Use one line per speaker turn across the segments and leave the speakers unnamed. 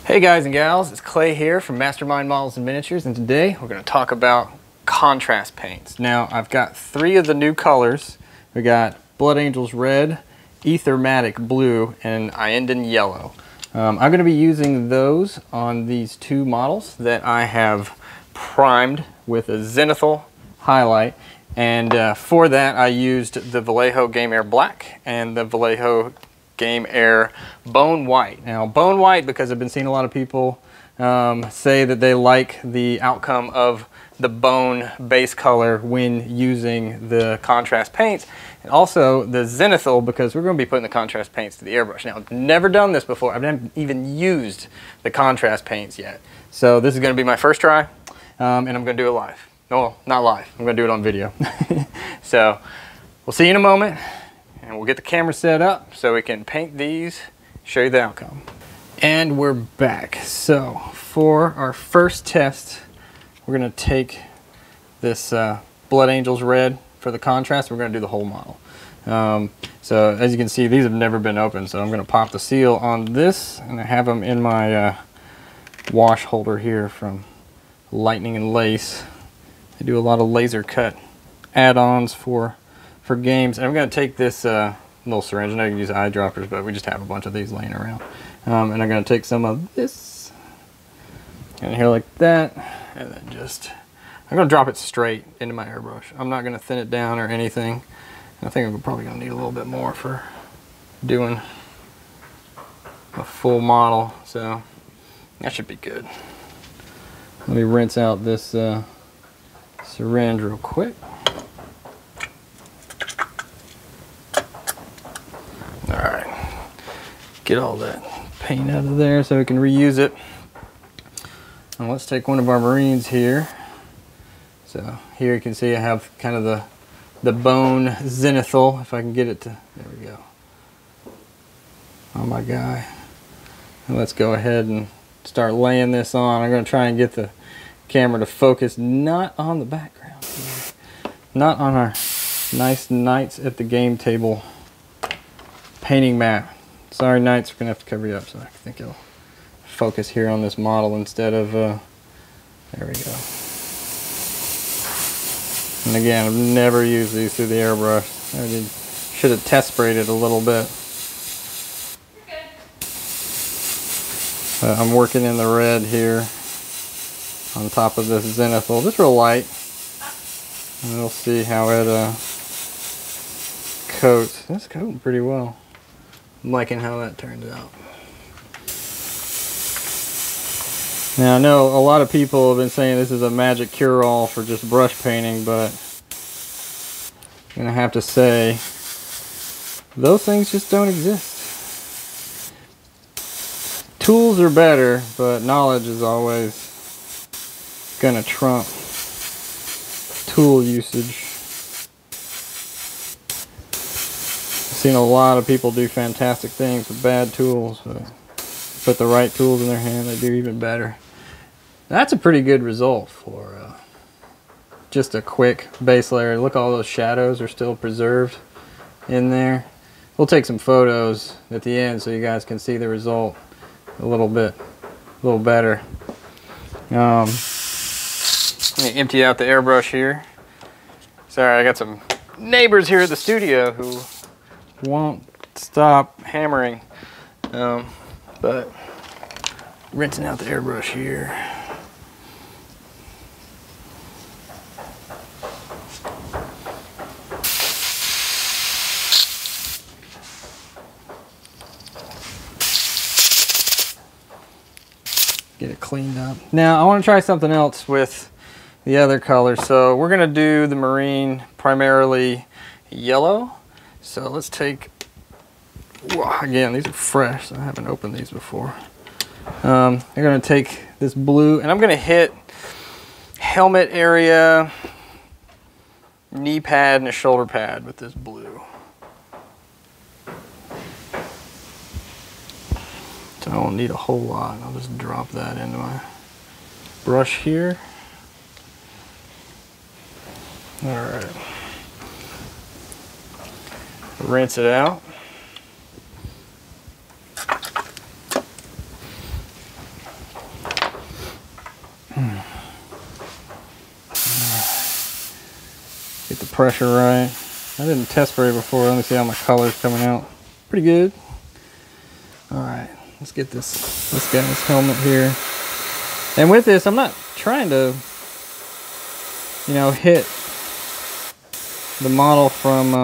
Hey guys and gals, it's Clay here from Mastermind Models and Miniatures, and today we're going to talk about contrast paints. Now I've got three of the new colors. We got Blood Angels Red, Ethermatic Blue, and Ienden Yellow. I'm going to be using those on these two models that I have primed with a zenithal highlight, and for that I used the Vallejo Game Air Black and the Vallejo Game Air Bone White. Now Bone White, because I've been seeing a lot of people say that they like the outcome of the bone base color when using the contrast paints, and also the zenithal, because we're going to be putting the contrast paints to the airbrush. Now I've never done this before. I've never even used the contrast paints yet, so this is going to be my first try, and I'm going to do it live. No, not live. I'm going to do it on video. So we'll see you in a moment. And we'll get the camera set up so we can paint these, show you the outcome. And we're back. So for our first test, we're going to take this Blood Angels Red for the contrast. We're going to do the whole model. So as you can see, these have never been opened. So I'm going to pop the seal on this, and I have them in my wash holder here from Lightning and Lace. They do a lot of laser cut add-ons for games. And I'm going to take this little syringe. I know you can use eyedroppers, but we just have a bunch of these laying around. And I'm going to take some of this in here like that, and then just, I'm going to drop it straight into my airbrush. I'm not going to thin it down or anything. I think I'm probably going to need a little bit more for doing a full model, so that should be good. Let me rinse out this syringe real quick. Get all that paint out of there so we can reuse it. And let's take one of our Marines here. So here you can see I have kind of the bone zenithal, if I can get it to, there we go. Oh my guy. And let's go ahead and start laying this on. I'm going to try and get the camera to focus not on the background, not on our nice Knights at the Game Table painting mat. Sorry, Knights, we're going to have to cover you up, so I think it'll focus here on this model instead of, there we go. And again, I've never used these through the airbrush. I should have test sprayed it a little bit. I'm working in the red here on top of this zenithal, just real light. And we'll see how it coats. It's coating pretty well. I'm liking how that turned out. Now I know a lot of people have been saying this is a magic cure-all for just brush painting, but I'm gonna have to say those things just don't exist. Tools are better, but knowledge is always gonna trump tool usage. I've seen a lot of people do fantastic things with bad tools, but put the right tools in their hand, they do even better. That's a pretty good result for just a quick base layer. Look, all those shadows are still preserved in there. We'll take some photos at the end so you guys can see the result a little better. Let me empty out the airbrush here. Sorry, I got some neighbors here at the studio who won't stop hammering, but rinsing out the airbrush here. Get it cleaned up. Now I want to try something else with the other colors. So we're going to do the Marine primarily yellow. So let's take, wow, again, these are fresh, so I haven't opened these before. I'm going to take this blue, and I'm going to hit helmet area, knee pad, and a shoulder pad with this blue. So I won't need a whole lot. I'll just drop that into my brush here. All right. Rinse it out. Get the pressure right. I didn't test spray before. Let me see how my color's coming out. Pretty good. All right, let's get this guy's helmet here. And with this, I'm not trying to, you know, hit the model from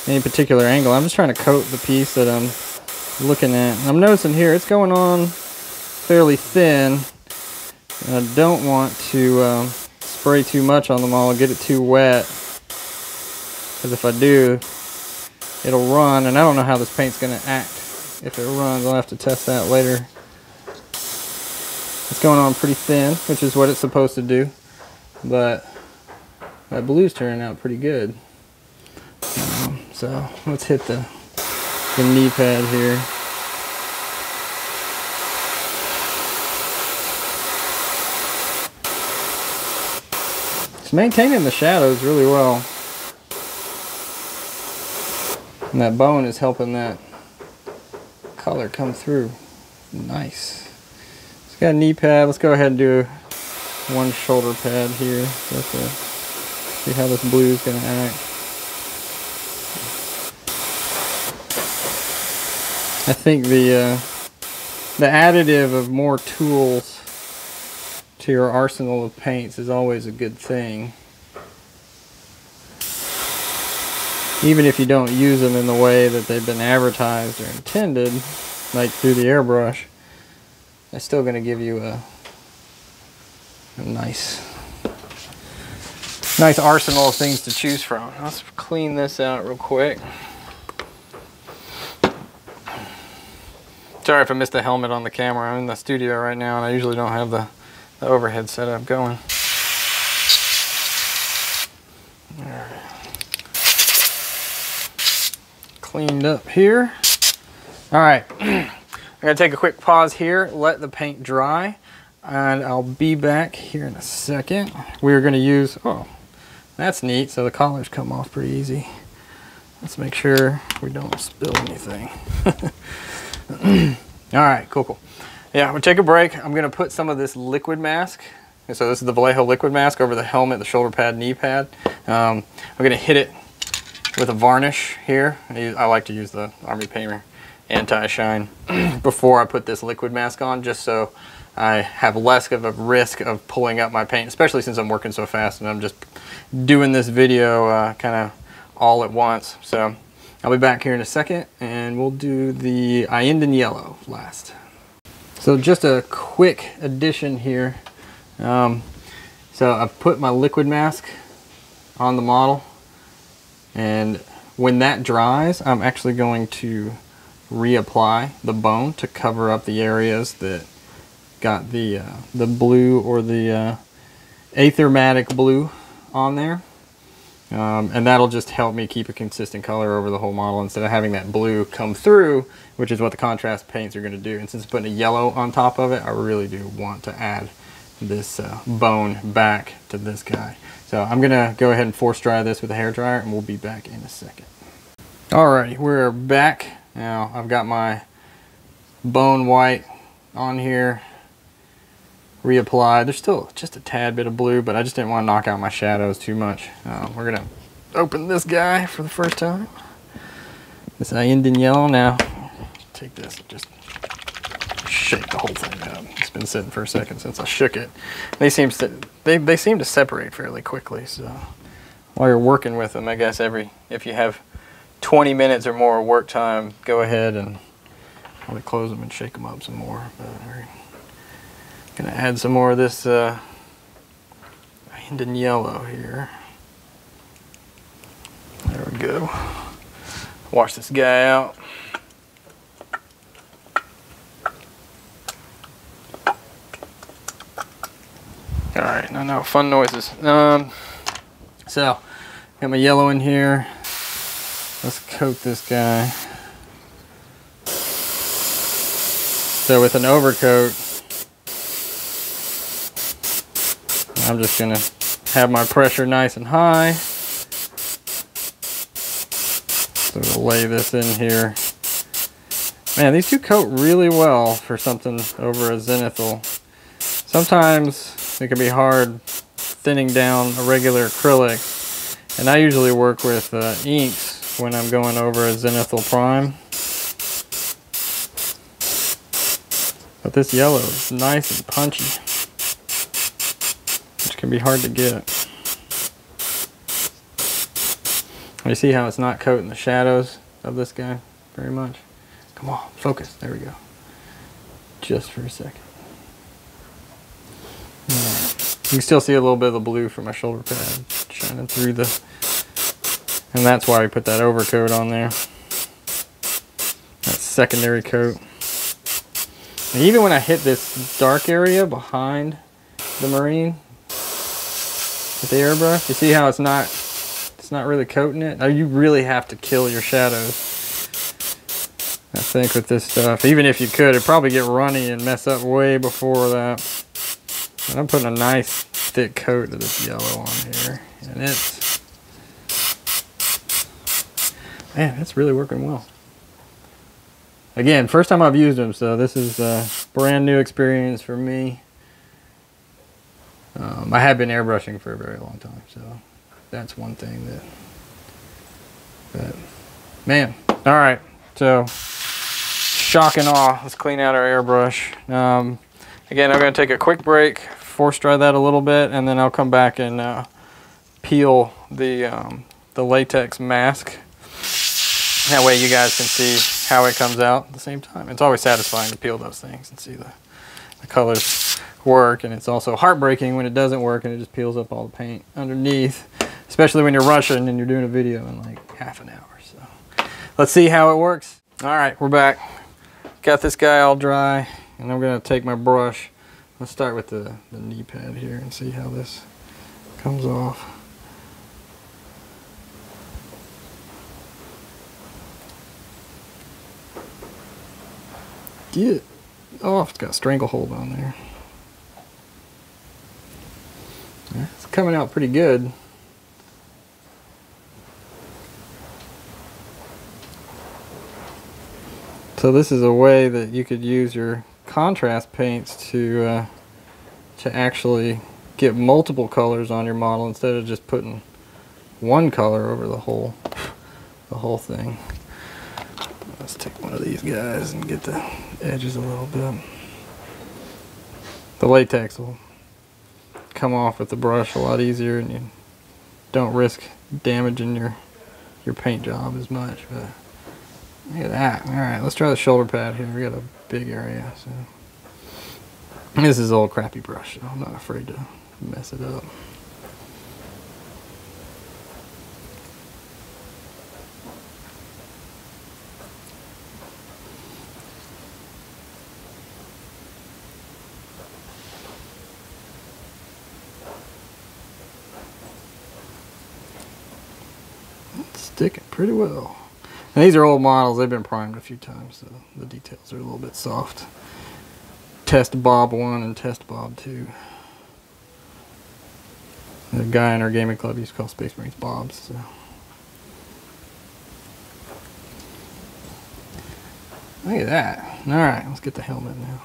any particular angle. I'm just trying to coat the piece that I'm looking at. And I'm noticing here it's going on fairly thin. And I don't want to spray too much on the model, get it too wet. Because if I do, it'll run, and I don't know how this paint's going to act if it runs. I'll have to test that later. It's going on pretty thin, which is what it's supposed to do, but that blue's turning out pretty good. So let's hit the knee pad here. It's maintaining the shadows really well. And that bone is helping that color come through. Nice. So got a knee pad. Let's go ahead and do one shoulder pad here. See how this blue is going to act. I think the additive of more tools to your arsenal of paints is always a good thing. Even if you don't use them in the way that they've been advertised or intended, like through the airbrush, it's still going to give you a nice arsenal of things to choose from. Let's clean this out real quick. Sorry if I missed the helmet on the camera. I'm in the studio right now and I usually don't have the overhead setup going. Alright. Cleaned up here. Alright. I'm going to take a quick pause here, let the paint dry, and I'll be back here in a second. We're going to use, oh, that's neat, so the collars come off pretty easy. Let's make sure we don't spill anything. Alright, cool. Yeah, I'm going to take a break. I'm going to put some of this liquid mask. So this is the Vallejo liquid mask over the helmet, the shoulder pad, knee pad. I'm going to hit it with a varnish here. I like to use the Army Painter anti-shine before I put this liquid mask on, just so I have less of a risk of pulling up my paint, especially since I'm working so fast and I'm just doing this video kind of all at once. So I'll be back here in a second and we'll do the Ainden yellow last. So just a quick addition here. So I've put my liquid mask on the model, and when that dries, I'm actually going to reapply the bone to cover up the areas that got the blue or the aethermatic blue on there. And that'll just help me keep a consistent color over the whole model instead of having that blue come through, which is what the contrast paints are going to do. And since putting a yellow on top of it, I really do want to add this bone back to this guy. So I'm going to go ahead and force dry this with a hairdryer and we'll be back in a second. Alrighty, we're back. Now I've got my bone white on here, reapplied. There's still just a tad bit of blue, but I just didn't want to knock out my shadows too much. We're gonna open this guy for the first time. This Ainden yellow. Now take this and just shake the whole thing up. It's been sitting for a second since I shook it. They seem to separate fairly quickly. So while you're working with them, I guess if you have 20 minutes or more work time, go ahead and probably close them and shake them up some more. But we're gonna add some more of this Ainden yellow here. There we go. Wash this guy out. All right, now fun noises. So got my yellow in here. Let's coat this guy. So with an overcoat, I'm just gonna have my pressure nice and high. So we'll lay this in here. Man, these two coat really well for something over a zenithal. Sometimes it can be hard thinning down a regular acrylic, and I usually work with inks when I'm going over a zenithal prime. But this yellow is nice and punchy, which can be hard to get. You see how it's not coating the shadows of this guy very much? Come on, focus. There we go. Just for a second. You can still see a little bit of the blue from my shoulder pad shining through the... And that's why we put that overcoat on there. That secondary coat. And even when I hit this dark area behind the marine with the airbrush, you see how it's not really coating it? Now you really have to kill your shadows, I think, with this stuff. Even if you could, it'd probably get runny and mess up way before that. And I'm putting a nice thick coat of this yellow on here, and it's really working well. Again, first time I've used them, so this is a brand new experience for me. I have been airbrushing for a very long time, so that's one thing that man. All right, so shock and awe. Let's clean out our airbrush. Again, I'm going to take a quick break, force dry that a little bit, and then I'll come back and peel the latex mask. That way you guys can see how it comes out at the same time. It's always satisfying to peel those things and see the colors work, and it's also heartbreaking when it doesn't work and it just peels up all the paint underneath, especially when you're rushing and you're doing a video in like half an hour. So let's see how it works. All right, we're back. Got this guy all dry, and I'm gonna take my brush. Let's start with the knee pad here and see how this comes off. Get off. It's got a stranglehold on there. It's coming out pretty good. So this is a way that you could use your contrast paints to actually get multiple colors on your model instead of just putting one color over the whole thing. Let's take one of these guys and get the edges a little bit. The latex will come off with the brush a lot easier, and you don't risk damaging your paint job as much. But look at that. All right, let's try the shoulder pad here. We got a big area, so this is an old crappy brush, so I'm not afraid to mess it up. Sticking pretty well. And these are old models. They've been primed a few times, so the details are a little bit soft. Test Bob 1 and Test Bob 2. The guy in our gaming club used to call Space Marines Bobs. So. Look at that. All right, let's get the helmet now.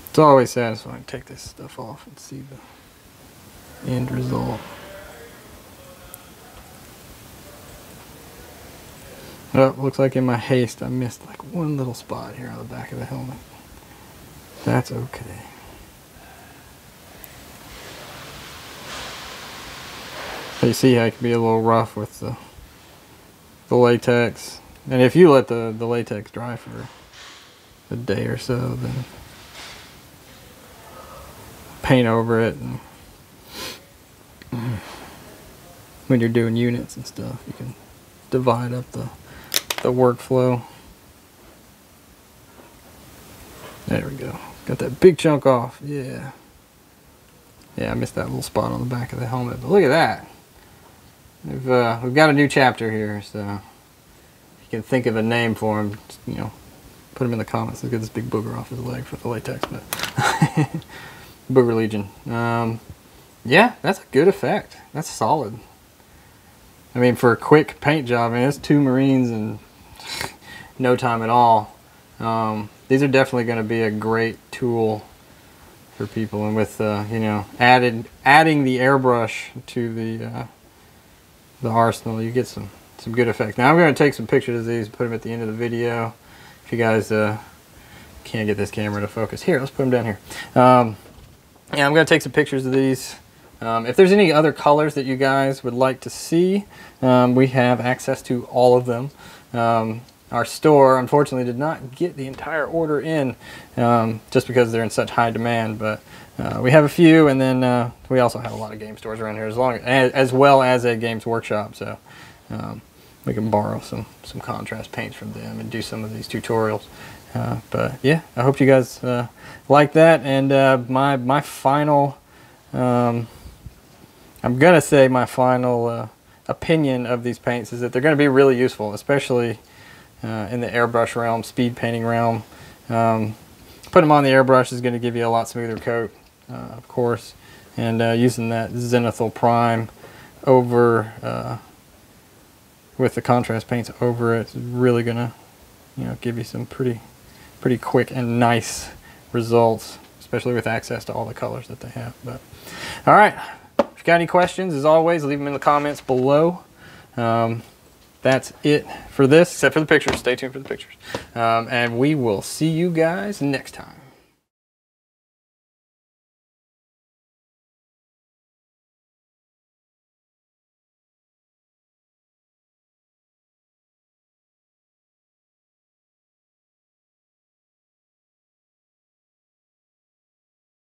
It's always satisfying to take this stuff off and see the end result. Oh, looks like in my haste I missed like one little spot here on the back of the helmet. That's okay. So you see how it can be a little rough with the latex. And if you let the latex dry for a day or so, then paint over it, and when you're doing units and stuff, you can divide up the workflow. There we go. Got that big chunk off. Yeah. Yeah, I missed that little spot on the back of the helmet. But look at that. We've got a new chapter here, so if you can think of a name for him, just, you know, put him in the comments. Let's get this big booger off his leg for the latex, but Booger Legion. Yeah, that's a good effect. That's solid. I mean, for a quick paint job, I mean, it's 2 Marines in no time at all. These are definitely going to be a great tool for people, and with you know, adding the airbrush to the arsenal, you get some good effect. Now I'm going to take some pictures of these and put them at the end of the video. If you guys can't get this camera to focus, here, let's put them down here. Yeah, I'm going to take some pictures of these. If there's any other colors that you guys would like to see, we have access to all of them. Our store, unfortunately, did not get the entire order in just because they're in such high demand, but we have a few, and then we also have a lot of game stores around here, as well as a Games Workshop, so we can borrow some contrast paints from them and do some of these tutorials. But yeah, I hope you guys like that, and my final, I'm gonna say my final opinion of these paints is that they're gonna be really useful, especially in the airbrush realm, speed painting realm. Putting them on the airbrush is going to give you a lot smoother coat, of course, and using that zenithal prime over with the contrast paints over it is really going to, you know, give you some pretty quick and nice results, especially with access to all the colors that they have. But all right, if you got any questions, as always, leave them in the comments below. That's it for this, except for the pictures. Stay tuned for the pictures. And we will see you guys next time.